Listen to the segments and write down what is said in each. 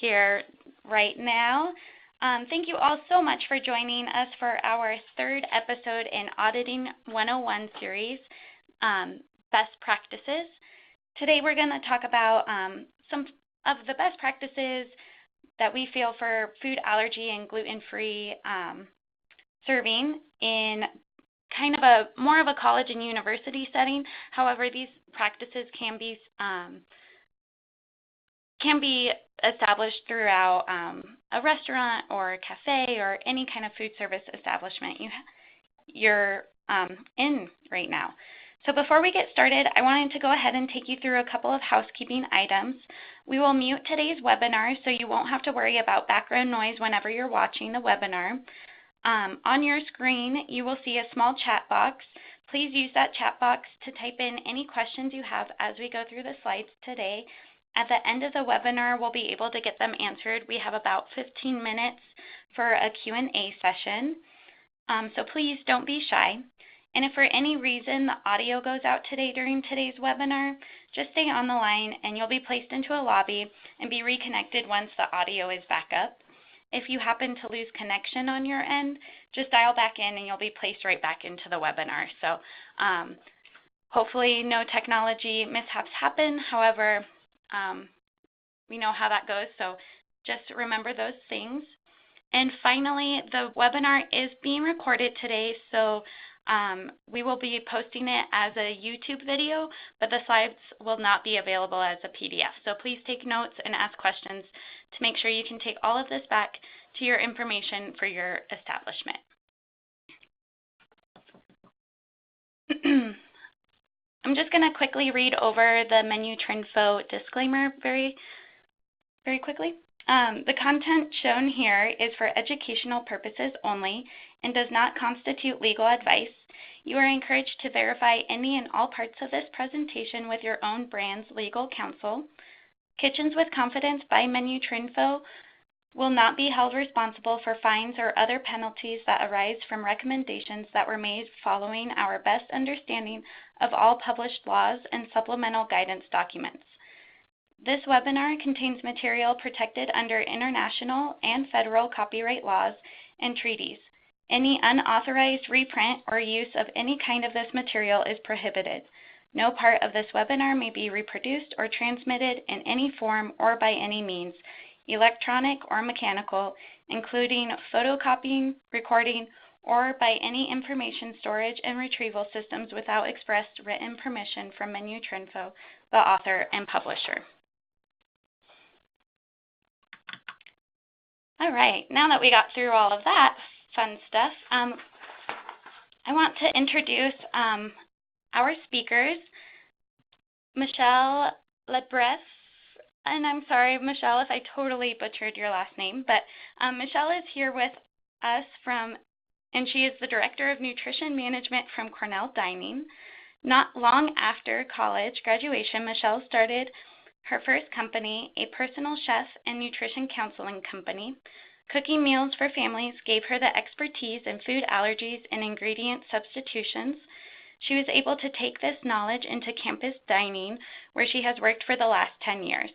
here right now. Thank you all so much for joining us for our third episode in Auditing 101 series, Best Practices. Today we're going to talk about some of the best practices that we feel for food allergy and gluten-free serving in kind of more of a college and university setting. However, these practices can be established throughout a restaurant or a cafe or any kind of food service establishment you're in right now. So before we get started, I wanted to go ahead and take you through a couple of housekeeping items. We will mute today's webinar so you won't have to worry about background noise whenever you're watching the webinar. On your screen, you will see a small chat box. Please use that chat box to type in any questions you have as we go through the slides today. At the end of the webinar, we'll be able to get them answered. We have about 15 minutes for a Q&A session, so please don't be shy. And if for any reason the audio goes out today during today's webinar, just stay on the line and you'll be placed into a lobby and be reconnected once the audio is back up. If you happen to lose connection on your end, just dial back in and you'll be placed right back into the webinar. So hopefully no technology mishaps happen. However, we know how that goes, so just remember those things. And finally, the webinar is being recorded today, so we will be posting it as a YouTube video, but the slides will not be available as a PDF. So please take notes and ask questions to make sure you can take all of this back to your information for your establishment. I'm just going to quickly read over the MenuTrinfo disclaimer very quickly. The content shown here is for educational purposes only and does not constitute legal advice. You are encouraged to verify any and all parts of this presentation with your own brand's legal counsel. Kitchens with Confidence by MenuTrinfo will not be held responsible for fines or other penalties that arise from recommendations that were made following our best understanding of all published laws and supplemental guidance documents. This webinar contains material protected under international and federal copyright laws and treaties. Any unauthorized reprint or use of any kind of this material is prohibited. No part of this webinar may be reproduced or transmitted in any form or by any means, electronic or mechanical, including photocopying, recording, or by any information storage and retrieval systems without express written permission from MenuTrinfo, the author and publisher. All right, now that we got through all of that fun stuff, I want to introduce our speakers, Michele Lefebvre, and I'm sorry, Michele, if I totally butchered your last name, but Michele is here with us and she is the Director of Nutrition Management from Cornell Dining. Not long after college graduation, Michele started her first company, a personal chef and nutrition counseling company. Cooking meals for families gave her the expertise in food allergies and ingredient substitutions. She was able to take this knowledge into campus dining, where she has worked for the last 10 years.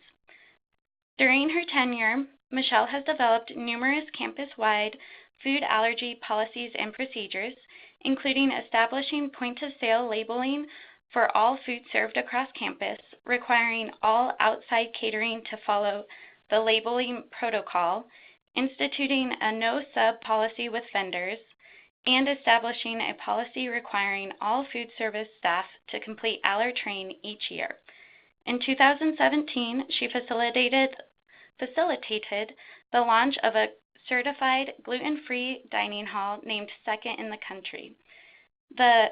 During her tenure, Michele has developed numerous campus-wide food allergy policies and procedures, including establishing point-of-sale labeling for all food served across campus, requiring all outside catering to follow the labeling protocol, instituting a no-sub policy with vendors, and establishing a policy requiring all food service staff to complete AllerTrain each year. In 2017, she facilitated the launch of a certified gluten-free dining hall named second in the country. The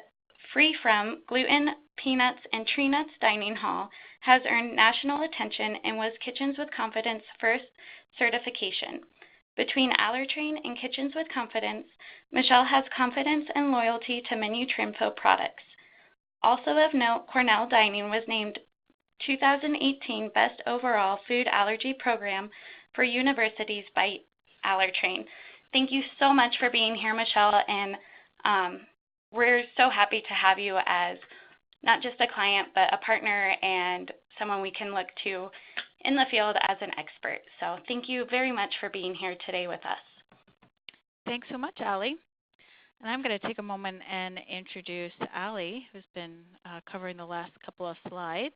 Free From Gluten, Peanuts, and Tree Nuts Dining Hall has earned national attention and was Kitchens with Confidence first certification. Between AllerTrain and Kitchens with Confidence, Michele has confidence and loyalty to MenuTrinfo products. Also of note, Cornell Dining was named 2018 Best Overall Food Allergy Program for Universities by AllerTrain. Thank you so much for being here, Michele, and we're so happy to have you as not just a client, but a partner and someone we can look to in the field as an expert. So thank you very much for being here today with us. Thanks so much, Allie. And I'm going to take a moment and introduce Allie, who's been covering the last couple of slides.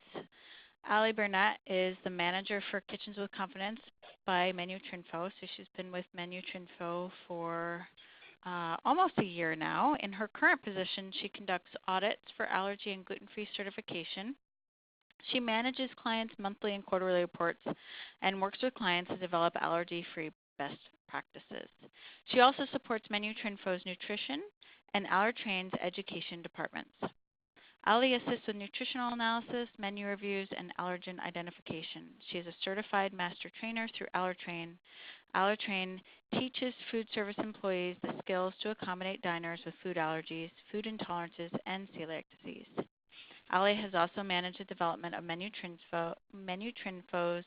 Allie Burnett is the manager for Kitchens with Confidence by MenuTrinfo. So she's been with MenuTrinfo for almost a year now. In her current position, she conducts audits for allergy and gluten-free certification. She manages clients' monthly and quarterly reports and works with clients to develop allergy-free best practices. She also supports MenuTrinfo's nutrition and AllerTrain's education departments. Allie assists with nutritional analysis, menu reviews, and allergen identification. She is a certified master trainer through AllerTrain. AllerTrain teaches food service employees the skills to accommodate diners with food allergies, food intolerances, and celiac disease. Allie has also managed the development of MenuTrinfo's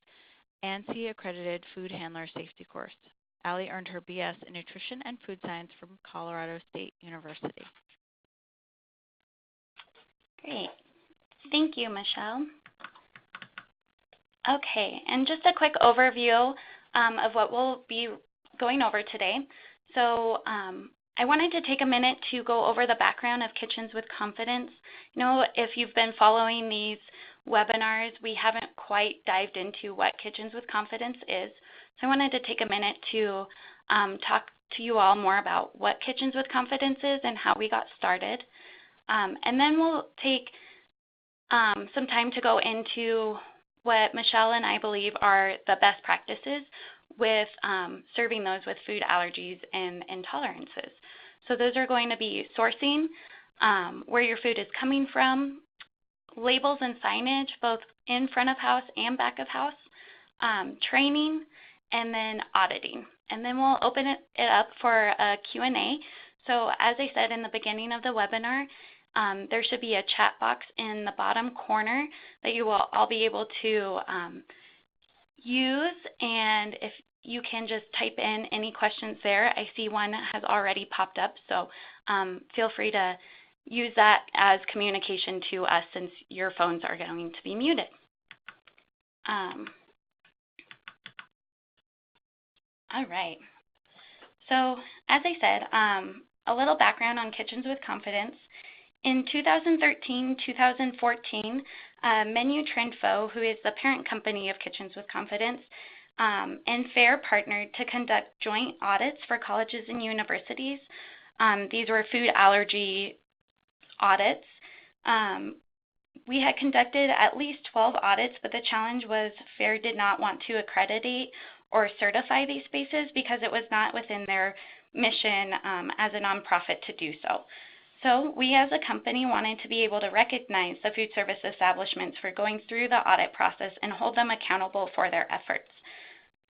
ANSI-accredited food handler safety course. Allie earned her BS in Nutrition and Food Science from Colorado State University. Great. Thank you, Michelle. Okay, and just a quick overview of what we'll be going over today. So I wanted to take a minute to go over the background of Kitchens with Confidence. You know, if you've been following these webinars, we haven't quite dived into what Kitchens with Confidence is. So I wanted to take a minute to talk to you all more about what Kitchens with Confidence is and how we got started. And then we'll take some time to go into what Michelle and I believe are the best practices with serving those with food allergies and intolerances. So those are going to be sourcing, where your food is coming from, labels and signage, both in front of house and back of house, training, and then auditing. And then we'll open it up for a Q&A. So as I said in the beginning of the webinar, there should be a chat box in the bottom corner that you will all be able to use, and if you can just type in any questions there. I see one has already popped up, so feel free to use that as communication to us since your phones are going to be muted. All right. So as I said, a little background on Kitchens with Confidence. In 2013-2014, MenuTrinfo, who is the parent company of Kitchens with Confidence, and FAIR partnered to conduct joint audits for colleges and universities. These were food allergy audits. We had conducted at least 12 audits, but the challenge was FAIR did not want to accreditate or certify these spaces because it was not within their mission as a nonprofit to do so. So we as a company wanted to be able to recognize the food service establishments for going through the audit process and hold them accountable for their efforts.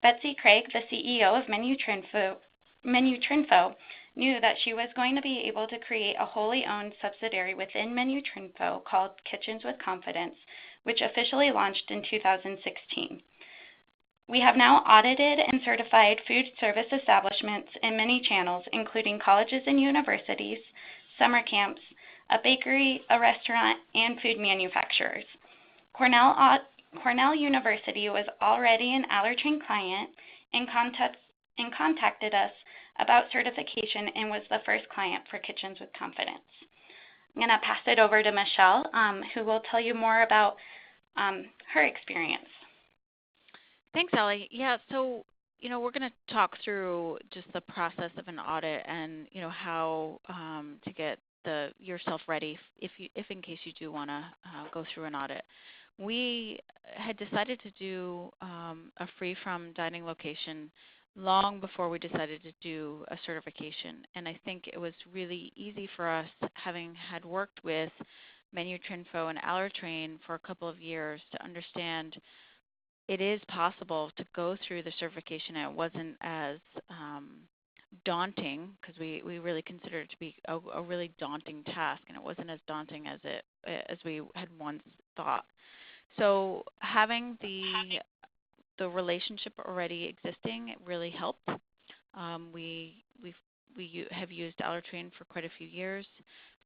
Betsy Craig, the CEO of MenuTrinfo, knew that she was going to be able to create a wholly owned subsidiary within MenuTrinfo called Kitchens with Confidence, which officially launched in 2016. We have now audited and certified food service establishments in many channels, including colleges and universities, summer camps, a bakery, a restaurant, and food manufacturers. Cornell University was already an AllerTrain client and contacted us about certification and was the first client for Kitchens with Confidence. I'm going to pass it over to Michelle, who will tell you more about her experience. Thanks, Allie. Yeah, so we're going to talk through just the process of an audit and how to get yourself ready if in case you do want to go through an audit. We had decided to do a free from dining location long before we decided to do a certification, and I think it was really easy for us, having had worked with MenuTrinfo and AllerTrain for a couple of years, to understand it is possible to go through the certification, and it wasn't as daunting, because we really considered it to be a really daunting task, and it wasn't as daunting as we had once thought. So having the relationship already existing, it really helped. We have used AllerTrain for quite a few years.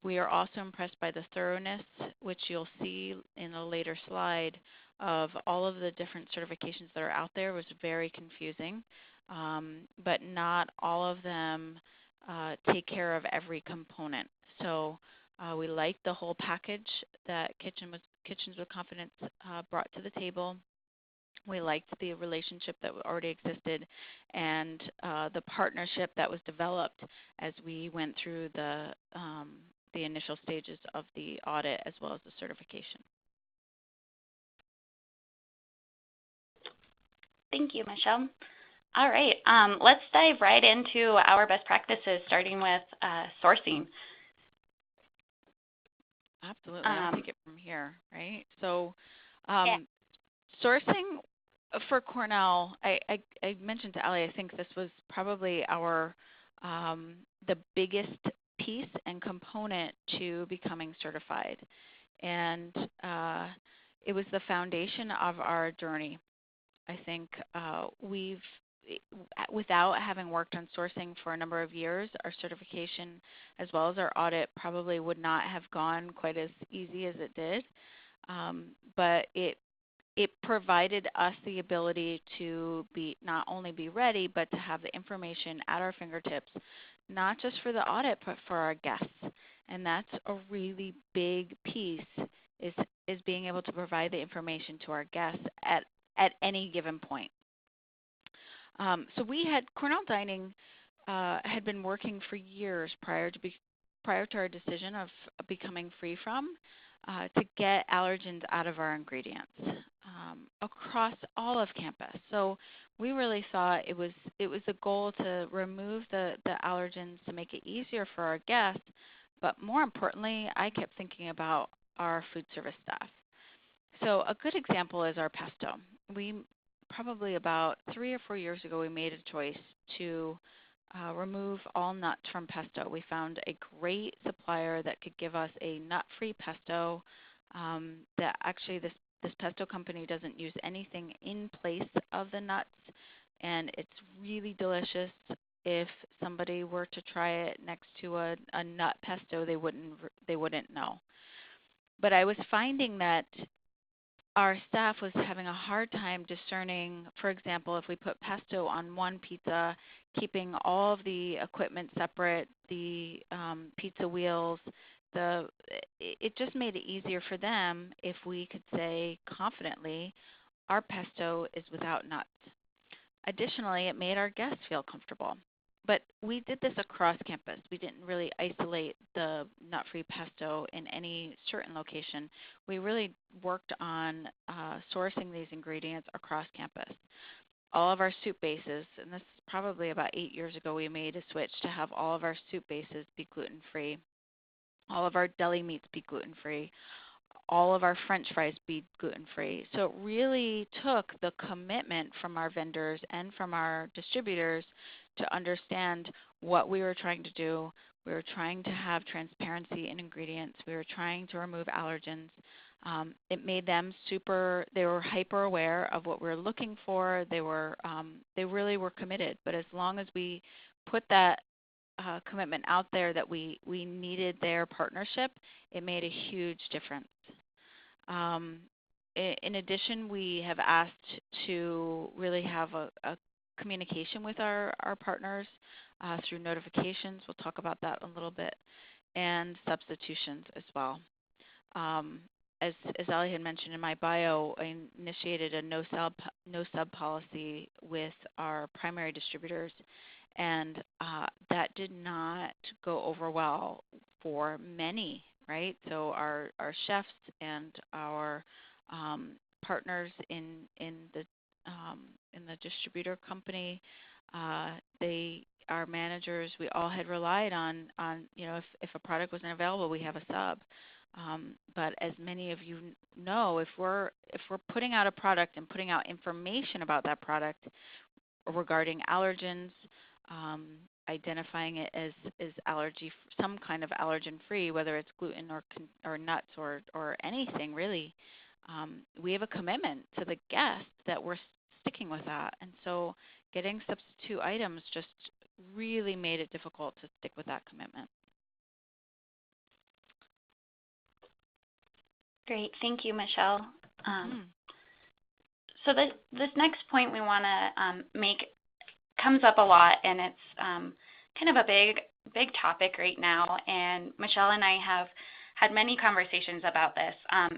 We are also impressed by the thoroughness, which you'll see in a later slide, of all of the different certifications that are out there was very confusing, but not all of them take care of every component. So we liked the whole package that Kitchens with Confidence brought to the table. We liked the relationship that already existed and the partnership that was developed as we went through the initial stages of the audit as well as the certification. Thank you, Michele. All right, let's dive right into our best practices, starting with sourcing. Absolutely, I'll take it from here, right? So Yeah. sourcing for Cornell, I mentioned to Ali, I think this was probably our the biggest piece and component to becoming certified. And it was the foundation of our journey. I think without having worked on sourcing for a number of years, our certification as well as our audit probably would not have gone quite as easy as it did. But it provided us the ability to not only be ready, but to have the information at our fingertips, not just for the audit, but for our guests. And that's a really big piece, is being able to provide the information to our guests at any given point. So we had Cornell Dining had been working for years prior to our decision of becoming free from to get allergens out of our ingredients across all of campus. So we really thought it was a goal to remove the allergens to make it easier for our guests, but more importantly, I kept thinking about our food service staff. So a good example is our pesto. We probably about 3 or 4 years ago, we made a choice to remove all nuts from pesto. We found a great supplier that could give us a nut-free pesto. That actually this pesto company doesn't use anything in place of the nuts, and it's really delicious. If somebody were to try it next to a nut pesto, they wouldn't know. But I was finding that our staff was having a hard time discerning, for example, if we put pesto on one pizza, keeping all of the equipment separate, the pizza wheels, it just made it easier for them if we could say confidently, our pesto is without nuts. Additionally, it made our guests feel comfortable. But we did this across campus. We didn't really isolate the nut-free pesto in any certain location. We really worked on sourcing these ingredients across campus. All of our soup bases, and this is probably about 8 years ago, we made a switch to have all of our soup bases be gluten-free, all of our deli meats be gluten-free, all of our French fries be gluten-free. So it really took the commitment from our vendors and from our distributors to understand what we were trying to do. We were trying to have transparency in ingredients. We were trying to remove allergens. It made them they were hyper aware of what we were looking for. They really were committed. But as long as we put that commitment out there that we needed their partnership, it made a huge difference. In addition, we have asked to really have a communication with our partners through notifications. We'll talk about that a little bit, and substitutions as well. As Ali had mentioned in my bio, I initiated a no sub policy with our primary distributors, and that did not go over well for many, right? So our chefs and our partners in the distributor company, our managers, we all had relied on if a product wasn't available, we have a sub. But as many of you know, if we're putting out a product and putting out information about that product regarding allergens, identifying it as allergy, some kind of allergen free, whether it's gluten or nuts or anything really, we have a commitment to the guest that we're sticking with that. And so getting substitute items just really made it difficult to stick with that commitment. Great, thank you, Michele. So this next point we want to make comes up a lot, and it's kind of a big topic right now. And Michele and I have had many conversations about this.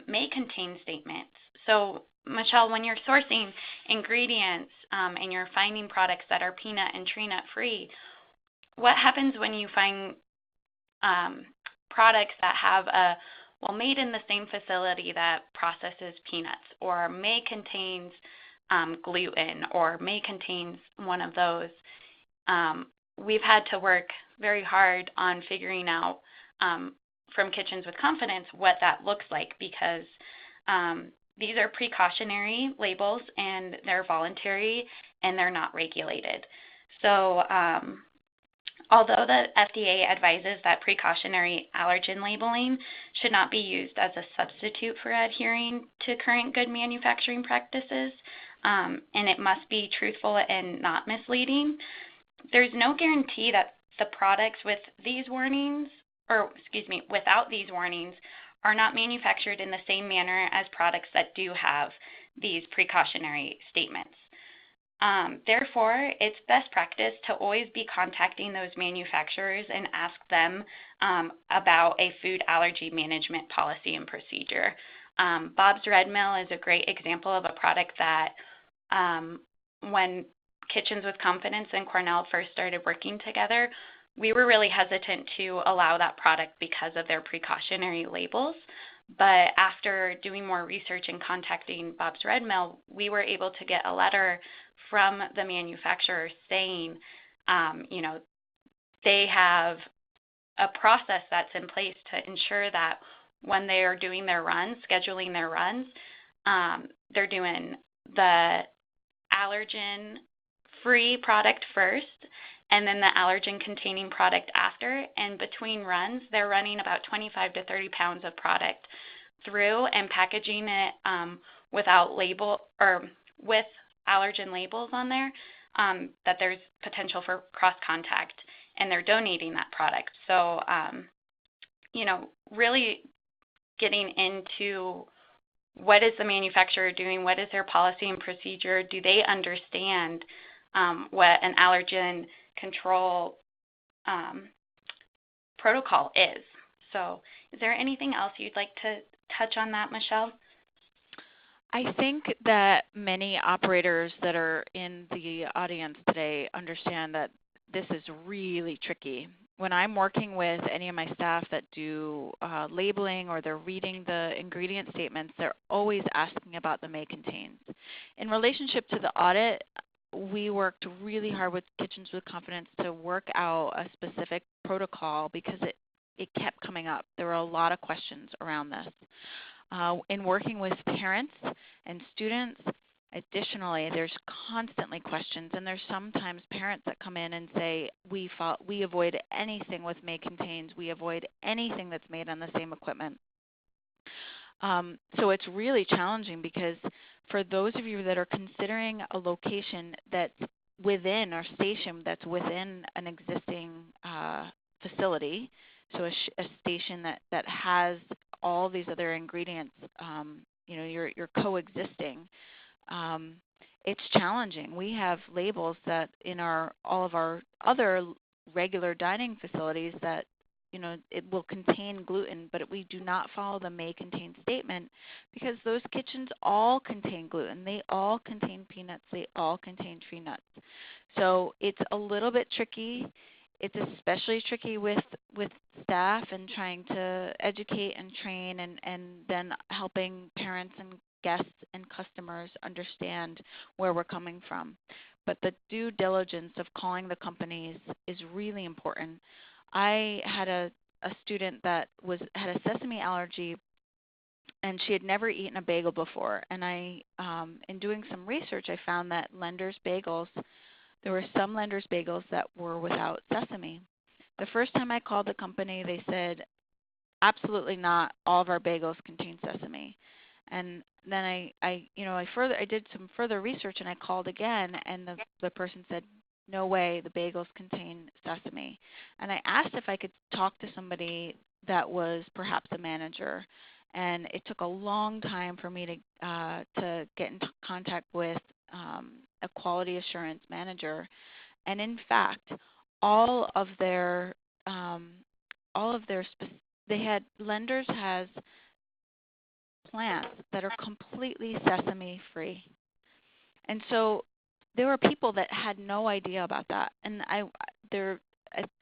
May contain statements. So Michele, when you're sourcing ingredients and you're finding products that are peanut and tree nut free, what happens when you find products that have made in the same facility that processes peanuts, or may contains gluten, or may contains one of those? We've had to work very hard on figuring out from Kitchens with Confidence what that looks like, because these are precautionary labels and they're voluntary and they're not regulated. So although the FDA advises that precautionary allergen labeling should not be used as a substitute for adhering to current good manufacturing practices, and it must be truthful and not misleading, there's no guarantee that the products with these warnings, without these warnings, are not manufactured in the same manner as products that do have these precautionary statements. Therefore, it's best practice to always be contacting those manufacturers and ask them about a food allergy management policy and procedure. Bob's Red Mill is a great example of a product that when Kitchens with Confidence and Cornell first started working together, we were really hesitant to allow that product because of their precautionary labels. But after doing more research and contacting Bob's Red Mill, we were able to get a letter from the manufacturer saying, they have a process that's in place to ensure that when they are doing their runs, scheduling their runs, they're doing the allergen-free product first, and then the allergen-containing product after. And between runs, they're running about 25 to 30 pounds of product through and packaging it without label or with allergen labels on there, that there's potential for cross-contact, and they're donating that product. So, really getting into what is the manufacturer doing, what is their policy and procedure, do they understand what an allergen control protocol is. So is there anything else you'd like to touch on that, Michele? I think that many operators that are in the audience today understand that this is really tricky. When I'm working with any of my staff that do labeling, or they're reading the ingredient statements, they're always asking about the may contains. In relationship to the audit, we worked really hard with Kitchens with Confidence to work out a specific protocol because it kept coming up. There were a lot of questions around this. In working with parents and students, additionally, there's constantly questions, and there's sometimes parents that come in and say, we avoid anything with may contains, we avoid anything that's made on the same equipment. So it's really challenging, because for those of you that are considering a location that's within, or station that's within an existing facility, so a station that has all these other ingredients, you're coexisting, it's challenging. We have labels that in all of our other regular dining facilities that it will contain gluten, but we do not follow the may contain statement, because those kitchens all contain gluten. They all contain peanuts. They all contain tree nuts. So it's a little bit tricky. It's especially tricky with staff and trying to educate and train, and then helping parents and guests and customers understand where we're coming from. But the due diligence of calling the companies is really important. I had a student that had a sesame allergy, and she had never eaten a bagel before. And in doing some research, I found that Lender's bagels, there were some Lender's bagels that were without sesame. The first time I called the company, they said, absolutely not, all of our bagels contain sesame. And then I did some further research, and I called again, and the person said, no way, the bagels contain sesame. And I asked if I could talk to somebody that was perhaps a manager, and it took a long time for me to get in contact with a quality assurance manager. And in fact, all of their they had lenders has plants that are completely sesame free, and so there were people that had no idea about that. And I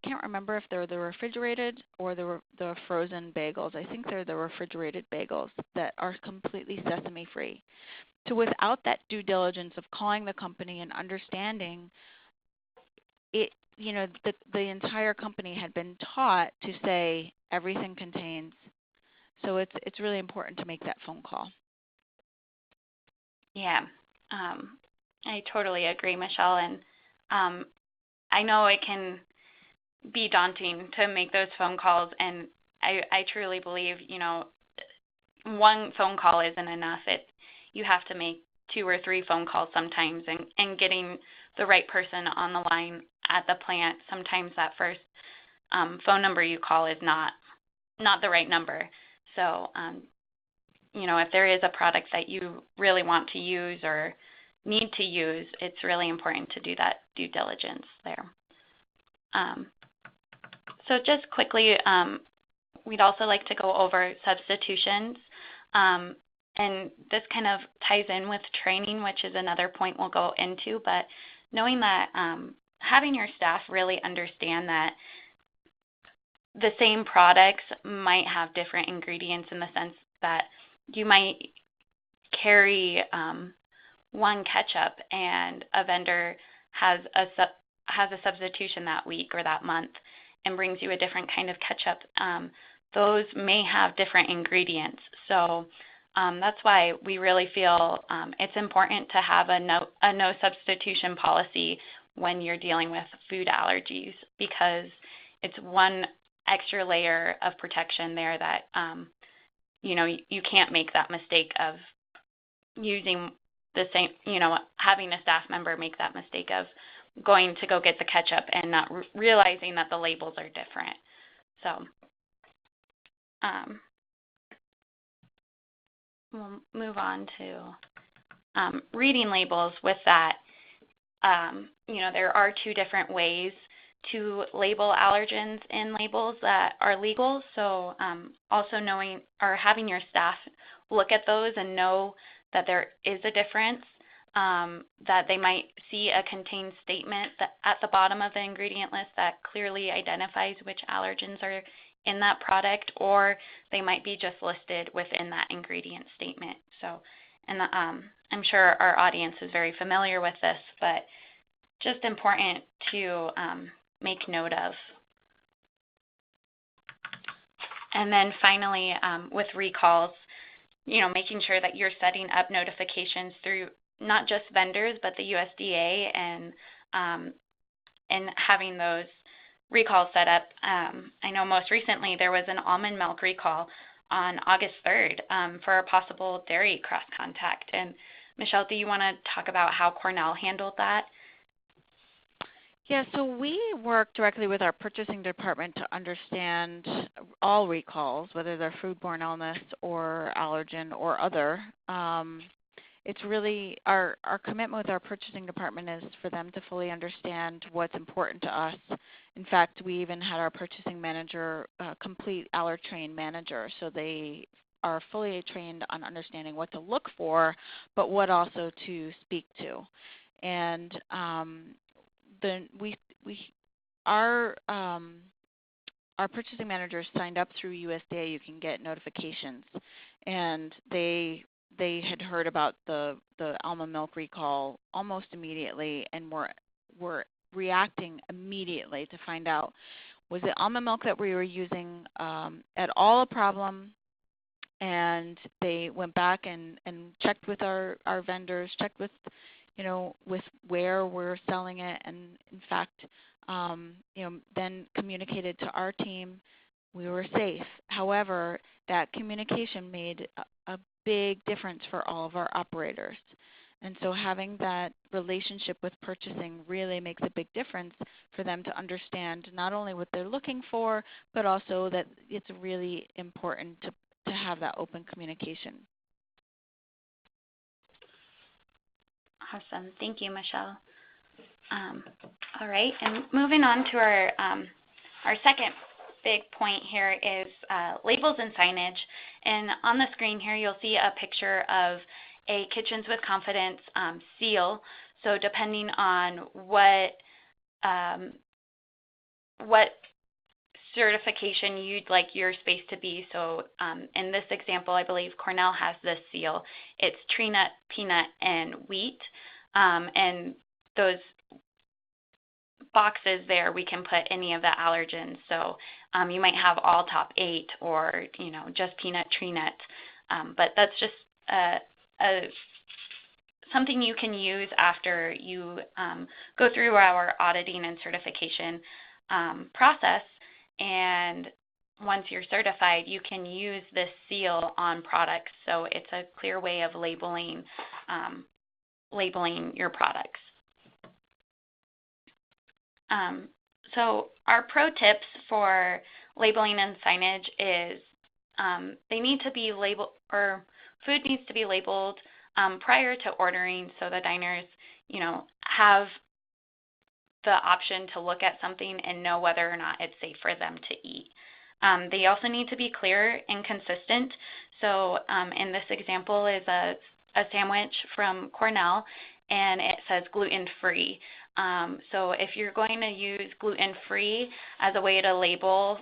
can't remember if they're the refrigerated or the frozen bagels. I think they're the refrigerated bagels that are completely sesame free. So without that due diligence of calling the company and understanding it, the entire company had been taught to say everything contains. So it's really important to make that phone call. Yeah, I totally agree, Michele. And I know it can be daunting to make those phone calls, and I truly believe, one phone call isn't enough. You have to make 2 or 3 phone calls sometimes, and getting the right person on the line at the plant. Sometimes that first phone number you call is not the right number. So, if there is a product that you really want to use or need to use, it's really important to do that due diligence there. So just quickly, we'd also like to go over substitutions. And this kind of ties in with training, which is another point we'll go into. But knowing that having your staff really understand that the same products might have different ingredients, in the sense that you might carry one ketchup and a vendor has a substitution that week or that month and brings you a different kind of ketchup. Those may have different ingredients. So that's why we really feel it's important to have a no substitution policy when you're dealing with food allergies, because it's one extra layer of protection there that you can't make that mistake of using the same, having a staff member make that mistake of going to go get the ketchup and not realizing that the labels are different. So we'll move on to reading labels. With that, there are 2 different ways to label allergens in labels that are legal. So also knowing or having your staff look at those and know that there is a difference, that they might see a contained statement at the bottom of the ingredient list that clearly identifies which allergens are in that product, or they might be just listed within that ingredient statement. So, and I'm sure our audience is very familiar with this, but just important to make note of. And then finally, with recalls, making sure that you're setting up notifications through not just vendors, but the USDA, and having those recalls set up. I know most recently there was an almond milk recall on August 3rd for a possible dairy cross-contact. And Michele, do you want to talk about how Cornell handled that? Yeah, so we work directly with our purchasing department to understand all recalls, whether they're foodborne illness or allergen or other. It's really our commitment with our purchasing department is for them to fully understand what's important to us. In fact, we even had our purchasing manager complete allertrain manager, so they are fully trained on understanding what to look for, but what also to speak to. And our purchasing managers signed up through USDA. You can get notifications, and they had heard about the almond milk recall almost immediately, and were reacting immediately to find out, was the almond milk that we were using at all a problem? And they went back and checked with our vendors, checked with with where we're selling it, and in fact, then communicated to our team we were safe. However, that communication made a big difference for all of our operators. And so having that relationship with purchasing really makes a big difference for them to understand not only what they're looking for, but also that it's really important to have that open communication. Awesome. Thank you, Michele. All right, and moving on to our second big point here is labels and signage. And on the screen here, you'll see a picture of a Kitchens with Confidence seal. So depending on what certification you'd like your space to be. So in this example, I believe Cornell has this seal. It's tree nut, peanut, and wheat. And those boxes there, we can put any of the allergens. So you might have all top 8 or, just peanut, tree nut. But that's just something you can use after you go through our auditing and certification process. And once you're certified, you can use this seal on products. So it's a clear way of labeling your products. So our pro tips for labeling and signage is they need to be labeled, or food needs to be labeled prior to ordering, so the diners, have the option to look at something and know whether or not it's safe for them to eat. They also need to be clear and consistent. So in this example is a sandwich from Cornell, and it says gluten-free. So if you're going to use gluten-free as a way to label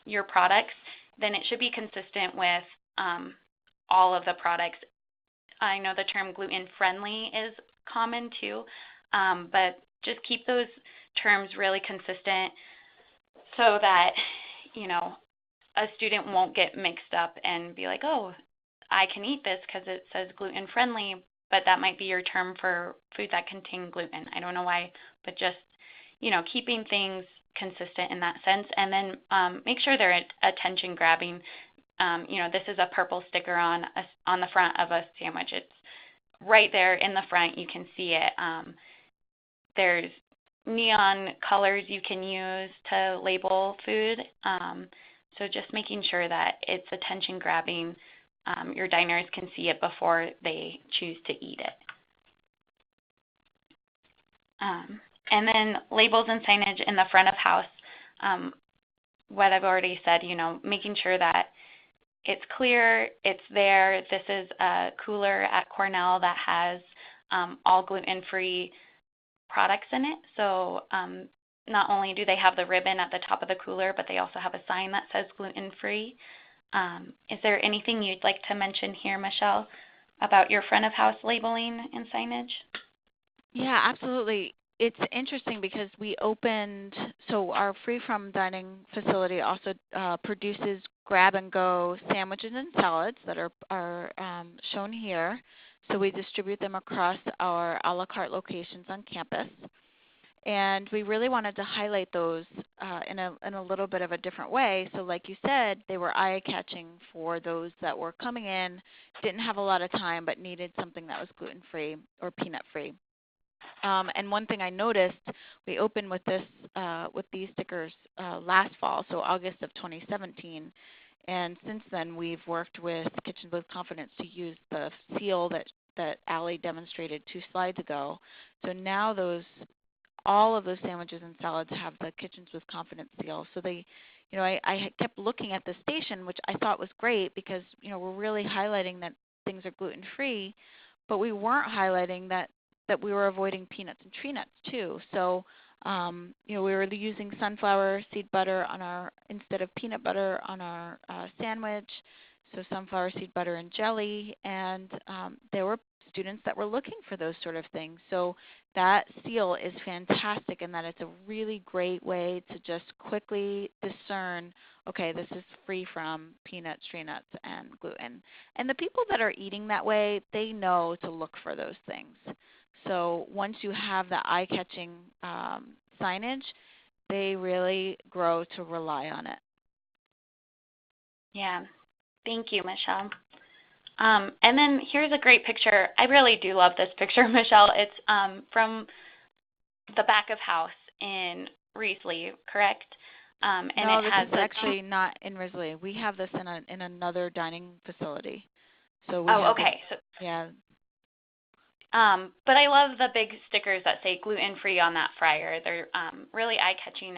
your products, then it should be consistent with all of the products. I know the term gluten-friendly is common too, but just keep those terms really consistent so that, a student won't get mixed up and be like, oh, I can eat this because it says gluten-friendly, but that might be your term for food that contain gluten. I don't know why, but just, keeping things consistent in that sense. And then make sure they're attention-grabbing. This is a purple sticker on the front of a sandwich. It's right there in the front. You can see it. There's neon colors you can use to label food. So just making sure that it's attention-grabbing. Your diners can see it before they choose to eat it. And then labels and signage in the front of house. What I've already said, making sure that it's clear, it's there. This is a cooler at Cornell that has all gluten-free products in it. So not only do they have the ribbon at the top of the cooler, but they also have a sign that says gluten-free. Is there anything you'd like to mention here, Michele, about your front of house labeling and signage? Yeah, absolutely. It's interesting because we opened, so our free from dining facility also produces grab-and-go sandwiches and salads that are shown here. So we distribute them across our a la carte locations on campus. And we really wanted to highlight those in a little bit of a different way. So like you said, they were eye-catching for those that were coming in, didn't have a lot of time, but needed something that was gluten-free or peanut-free. And one thing I noticed, we opened with these stickers last fall, so August of 2017. And since then, we've worked with Kitchens with Confidence to use the seal that Allie demonstrated 2 slides ago. So now all of those sandwiches and salads have the Kitchens with Confidence seal. So they, I kept looking at the station, which I thought was great because, we're really highlighting that things are gluten-free, but we weren't highlighting that we were avoiding peanuts and tree nuts too. So, we were using sunflower seed butter instead of peanut butter on our sandwich. So sunflower seed butter and jelly, and there were students that were looking for those sort of things. So that seal is fantastic in that it's a really great way to just quickly discern, okay, this is free from peanuts, tree nuts, and gluten. And the people that are eating that way, they know to look for those things. So once you have the eye-catching signage, they really grow to rely on it. Yeah, thank you, Michele. And then here's a great picture. I really do love this picture, Michele. It's from the back of house in Risley, correct? and No, it this has is the actually not in Risley. We have this in another dining facility. So we oh, have okay. So, yeah. but I love the big stickers that say gluten-free on that fryer. They're really eye-catching,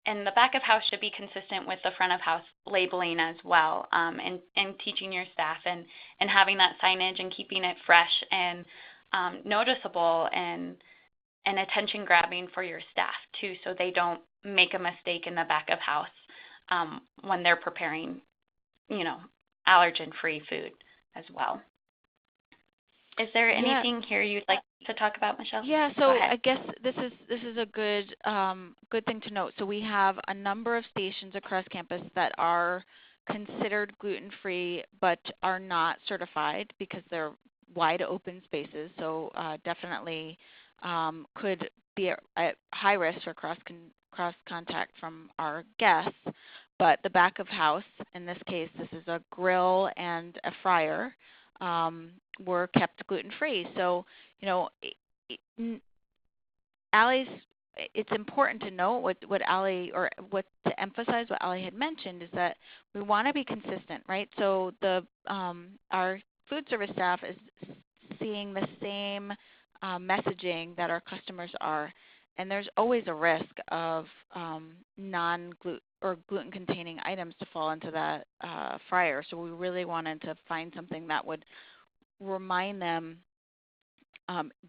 and the back of house should be consistent with the front of house labeling as well, and teaching your staff and having that signage and keeping it fresh and noticeable and attention-grabbing for your staff too, so they don't make a mistake in the back of house when they're preparing, allergen-free food as well. Is there anything here you'd like to talk about, Michele? Yeah, so I guess this is a good thing to note. So we have a number of stations across campus that are considered gluten-free but are not certified because they're wide open spaces. So definitely could be at high risk for cross contact from our guests. But the back of house, in this case, this is a grill and a fryer, were kept gluten-free. So, Allie's, it's important to note what Allie, or what to emphasize what Allie had mentioned, is that we want to be consistent, right? So our food service staff is seeing the same messaging that our customers are, and there's always a risk of non-gluten or gluten-containing items to fall into that fryer. So we really wanted to find something that would remind them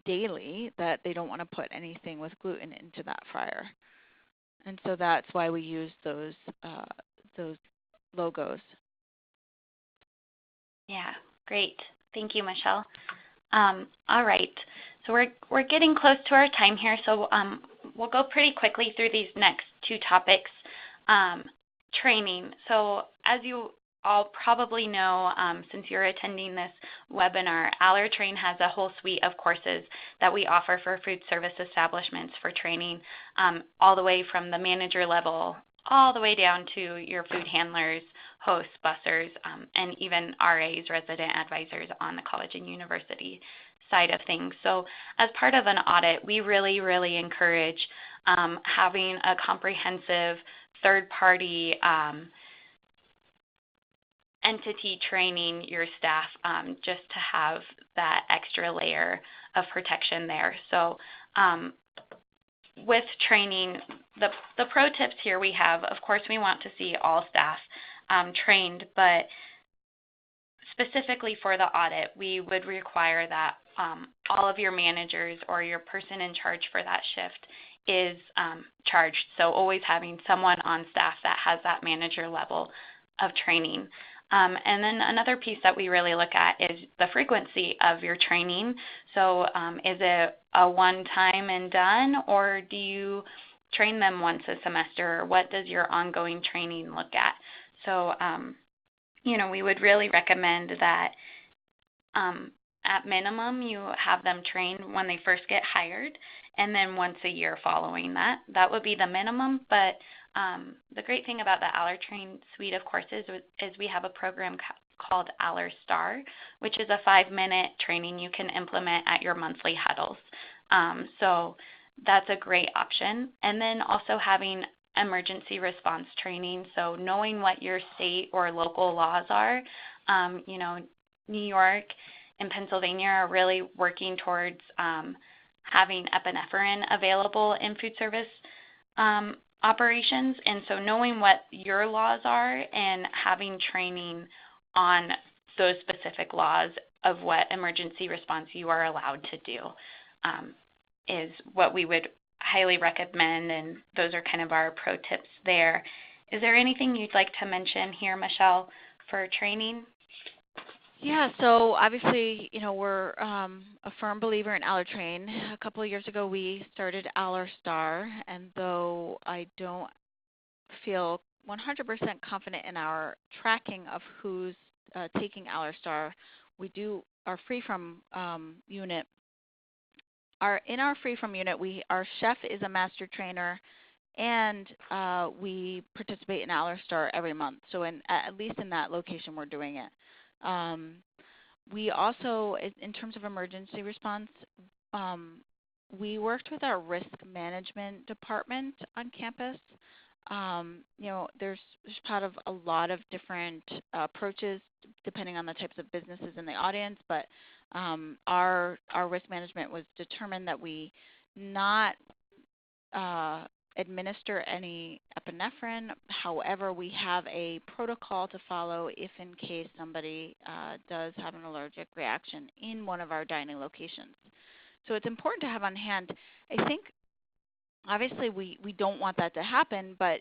daily that they don't want to put anything with gluten into that fryer. And so that's why we use those logos. Yeah, great. Thank you, Michele. All right, so we're getting close to our time here, so we'll go pretty quickly through these next two topics. Training. So as you all probably know, since you're attending this webinar, Allertrain has a whole suite of courses that we offer for food service establishments for training, all the way from the manager level all the way down to your food handlers, hosts, bussers, and even RAs, resident advisors, on the college and university side of things. So as part of an audit, we really, really encourage having a comprehensive third-party entity training your staff, just to have that extra layer of protection there. So with training, the pro tips here we have, of course, we want to see all staff trained, but specifically for the audit, we would require that all of your managers or your person in charge for that shift is charged. So always having someone on staff that has that manager level of training. And then another piece that we really look at is the frequency of your training. So is it a one-time and done, or do you train them once a semester? Or what does your ongoing training look at? So, we would really recommend that at minimum you have them trained when they first get hired, and then once a year following that. That would be the minimum, but the great thing about the Allertrain suite of courses is we have a program called AllerStar, which is a 5-minute training you can implement at your monthly huddles. So that's a great option. And then also having emergency response training, so knowing what your state or local laws are. New York and Pennsylvania are really working towards having epinephrine available in food service operations, and so knowing what your laws are and having training on those specific laws of what emergency response you are allowed to do is what we would highly recommend, and those are kind of our pro tips there. Is there anything you'd like to mention here, Michele, for training? Yeah, so obviously, we're a firm believer in Allertrain. A couple of years ago, we started AllerStar, and though I don't feel 100% confident in our tracking of who's taking AllerStar, we do our free from unit. In our free from unit, our chef is a master trainer, and we participate in AllerStar every month. So at least in that location, we're doing it. We also, in terms of emergency response, we worked with our risk management department on campus there's part of a lot of different approaches depending on the types of businesses in the audience, but our risk management was determined that we not administer any epinephrine. However, we have a protocol to follow if in case somebody does have an allergic reaction in one of our dining locations. So it's important to have on hand. I think obviously we don't want that to happen, but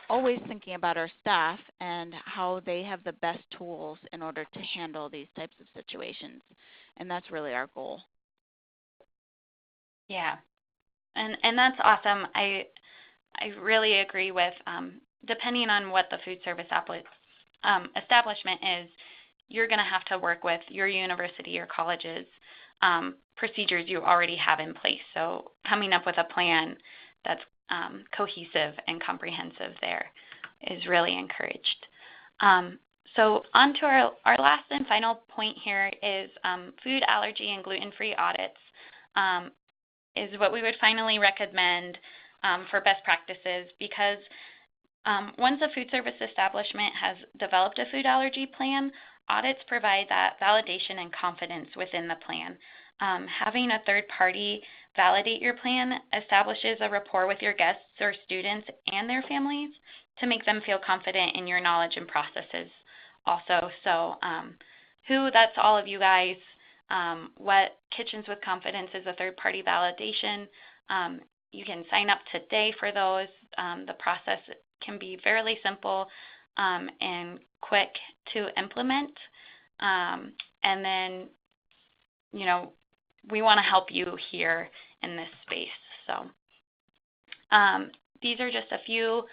always thinking about our staff and how they have the best tools in order to handle these types of situations. And that's really our goal. Yeah. And that's awesome. I really agree with depending on what the food service establishment is, you're going to have to work with your university or college's procedures you already have in place. So coming up with a plan that's cohesive and comprehensive there is really encouraged. So on to our last and final point here is food allergy and gluten-free audits. Is what we would finally recommend for best practices, because once a food service establishment has developed a food allergy plan, audits provide that validation and confidence within the plan. Having a third party validate your plan establishes a rapport with your guests or students and their families to make them feel confident in your knowledge and processes also. So that's all of you guys. What Kitchens with Confidence is a third-party validation. You can sign up today for those. The process can be fairly simple and quick to implement. And then, we want to help you here in this space. So these are just a few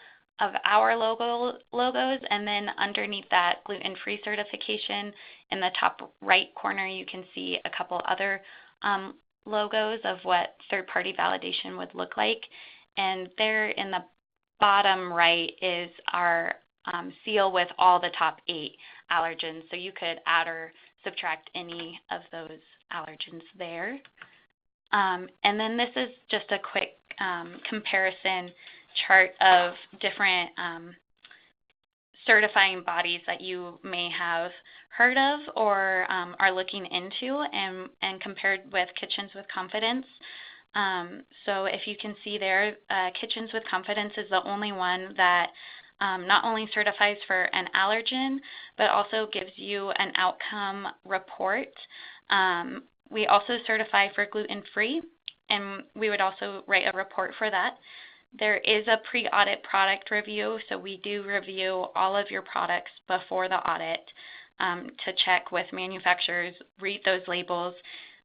of our logos, and then underneath that gluten-free certification in the top right corner you can see a couple other logos of what third-party validation would look like, and there in the bottom right is our seal with all the top 8 allergens, so you could add or subtract any of those allergens there. And then this is just a quick comparison chart of different certifying bodies that you may have heard of or are looking into, and compared with Kitchens with Confidence. So if you can see there, Kitchens with Confidence is the only one that not only certifies for an allergen, but also gives you an outcome report. We also certify for gluten-free, and we would also write a report for that. There is a pre-audit product review, so we do review all of your products before the audit to check with manufacturers, read those labels,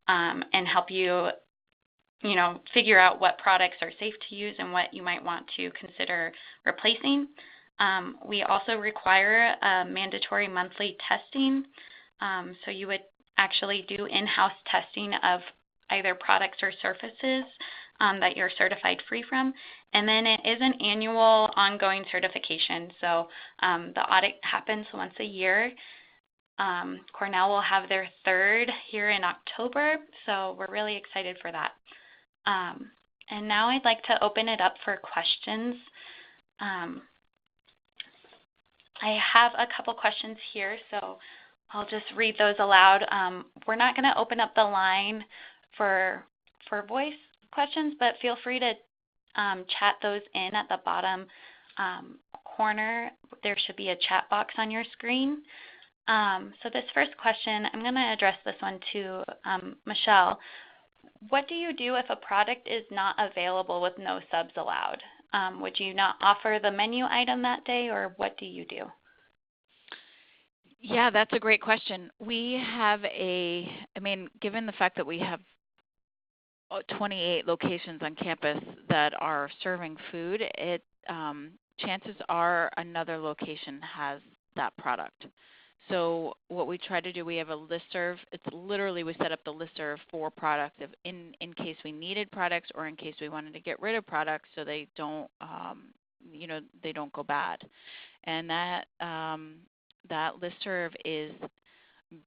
and help you, figure out what products are safe to use and what you might want to consider replacing. We also require mandatory monthly testing, so you would actually do in-house testing of either products or surfaces that you're certified free from. And then it is an annual ongoing certification. So the audit happens once a year. Cornell will have their 3rd here in October, so we're really excited for that. And now I'd like to open it up for questions. I have a couple questions here, so I'll just read those aloud. We're not going to open up the line for voice questions, but feel free to chat those in at the bottom corner. There should be a chat box on your screen. So this first question, I'm going to address this one to Michele. What do you do if a product is not available with no subs allowed? Would you not offer the menu item that day, or what do you do? Yeah, that's a great question. We have given the fact that we have 28 locations on campus that are serving food, chances are another location has that product. So what we try to do, we have a listserv. It's literally we set up the listserv for products in case we needed products or in case we wanted to get rid of products so they don't they don't go bad. And that listserv is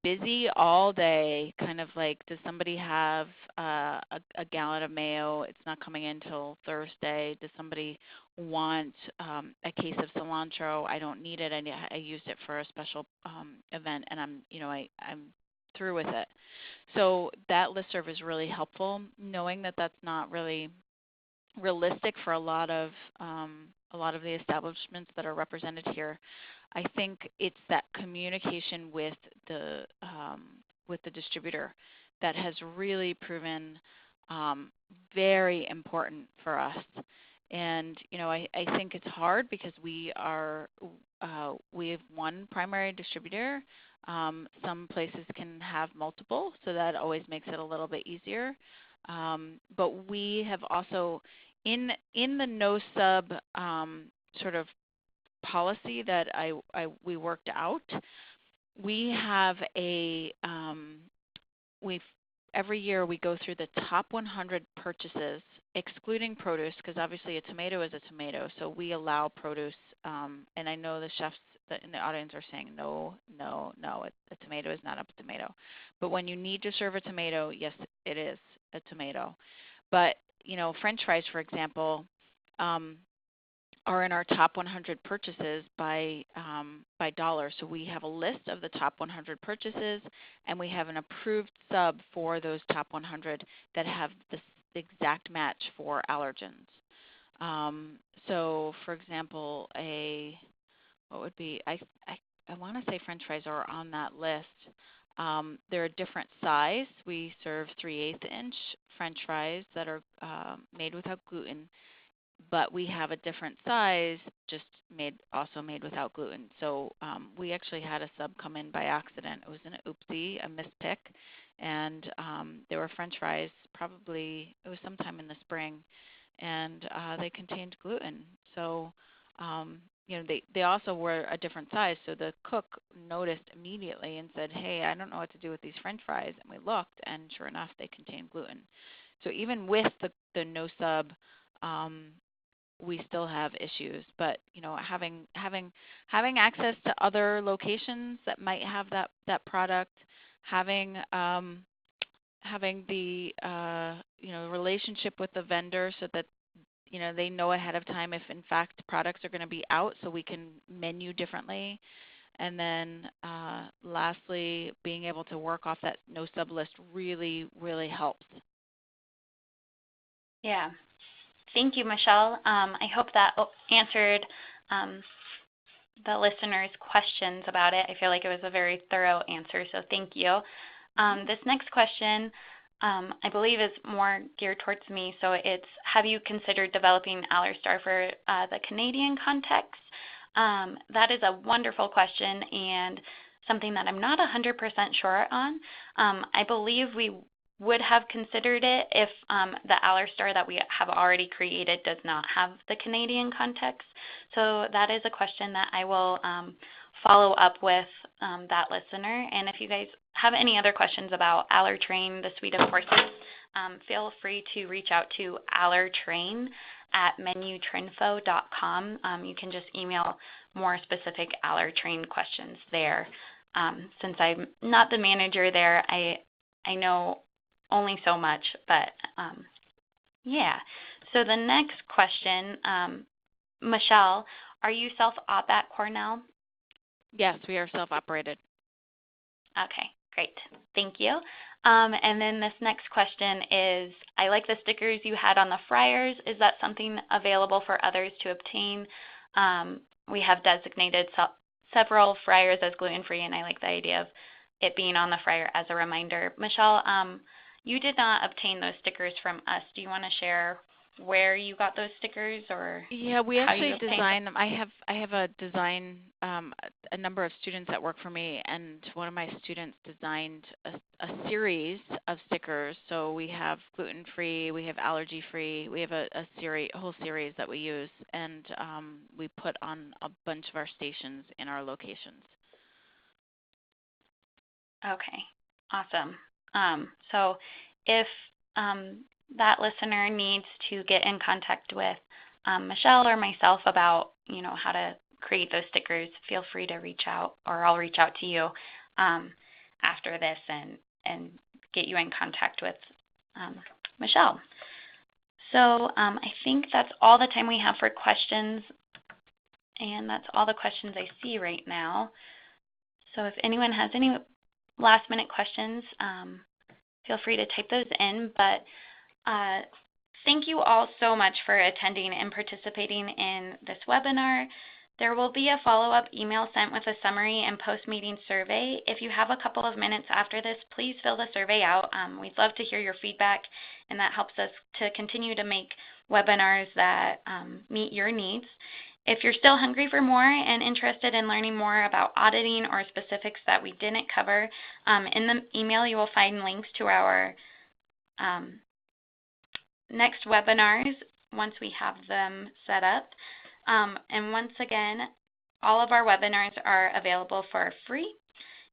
busy all day, kind of like, does somebody have a gallon of mayo? It's not coming in until Thursday. Does somebody want a case of cilantro? I don't need it. I used it for a special event, and I'm through with it. So that listserv is really helpful, knowing that that's not really realistic for a lot of the establishments that are represented here. I think it's that communication with the distributor that has really proven very important for us. And I think it's hard because we have one primary distributor. Some places can have multiple, so that always makes it a little bit easier. But we have also, in the no sub sort of policy that we worked out, we have every year we go through the top 100 purchases, excluding produce, because obviously a tomato is a tomato, so we allow produce. And I know the chefs in the audience are saying, no, a tomato is not a tomato. But when you need to serve a tomato, yes, it is a tomato. But French fries, for example, are in our top 100 purchases by dollar. So we have a list of the top 100 purchases, and we have an approved sub for those top 100 that have the exact match for allergens. So, for example, I want to say French fries are on that list. They're a different size. We serve 3/8 inch French fries that are made without gluten, but we have a different size, just also made without gluten. So we actually had a sub come in by accident. It was an oopsie, a mispick, and they were French fries. Probably it was sometime in the spring, and they contained gluten. So they also were a different size. So the cook noticed immediately and said, "Hey, I don't know what to do with these French fries." And we looked, and sure enough, they contained gluten. So even with the no sub, we still have issues. But having access to other locations that might have that product, having the relationship with the vendor so that they know ahead of time if in fact products are going to be out, so we can menu differently. And then lastly, being able to work off that no sub list really, really helps. Yeah. Thank you, Michele. I hope that answered the listeners' questions about it. I feel like it was a very thorough answer, so thank you. This next question, I believe, is more geared towards me. So it's, have you considered developing AllerStar for the Canadian context? That is a wonderful question and something that I'm not 100% sure on. I believe we would have considered it if the AllerStar that we have already created does not have the Canadian context. So that is a question that I will follow up with that listener. And if you guys have any other questions about AllerTrain, the suite of courses, feel free to reach out to allertrain@menutrinfo.com. You can just email more specific AllerTrain questions there. Since I'm not the manager there, I know only so much, but yeah. So the next question, Michele, are you self-op at Cornell? Yes, we are self-operated. Okay, great. Thank you. And then this next question is, I like the stickers you had on the fryers. Is that something available for others to obtain? We have designated several fryers as gluten-free, and I like the idea of it being on the fryer as a reminder. Michele, you did not obtain those stickers from us. Do you want to share where you got those stickers, or yeah, we actually designed them. I have a design, a number of students that work for me, and one of my students designed a series of stickers. So we have gluten-free, we have allergy-free, we have a whole series that we use, and we put on a bunch of our stations in our locations. Okay, awesome. So if that listener needs to get in contact with Michele or myself about, how to create those stickers, feel free to reach out, or I'll reach out to you. after this and get you in contact with Michele. So I think that's all the time we have for questions, and that's all the questions I see right now. So if anyone has any last-minute questions, feel free to type those in. But thank you all so much for attending and participating in this webinar. There will be a follow-up email sent with a summary and post-meeting survey. If you have a couple of minutes after this, please fill the survey out. We'd love to hear your feedback, and that helps us to continue to make webinars that meet your needs. If you're still hungry for more and interested in learning more about auditing or specifics that we didn't cover, in the email you will find links to our next webinars once we have them set up. And once again, all of our webinars are available for free.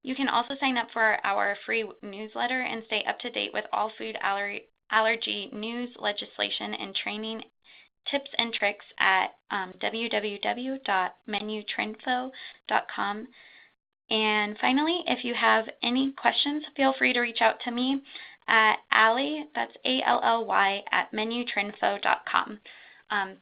You can also sign up for our free newsletter and stay up to date with all food allergy news, legislation, and training tips and tricks at www.menutrendfo.com. And finally, if you have any questions, feel free to reach out to me at Ally, that's ALLY, at menutrendfo.com.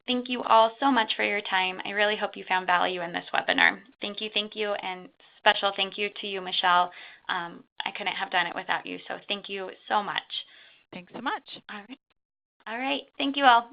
Thank you all so much for your time. I really hope you found value in this webinar. Thank you, and special thank you to you, Michele. I couldn't have done it without you, so thank you so much. Thanks so much. All right. Thank you all.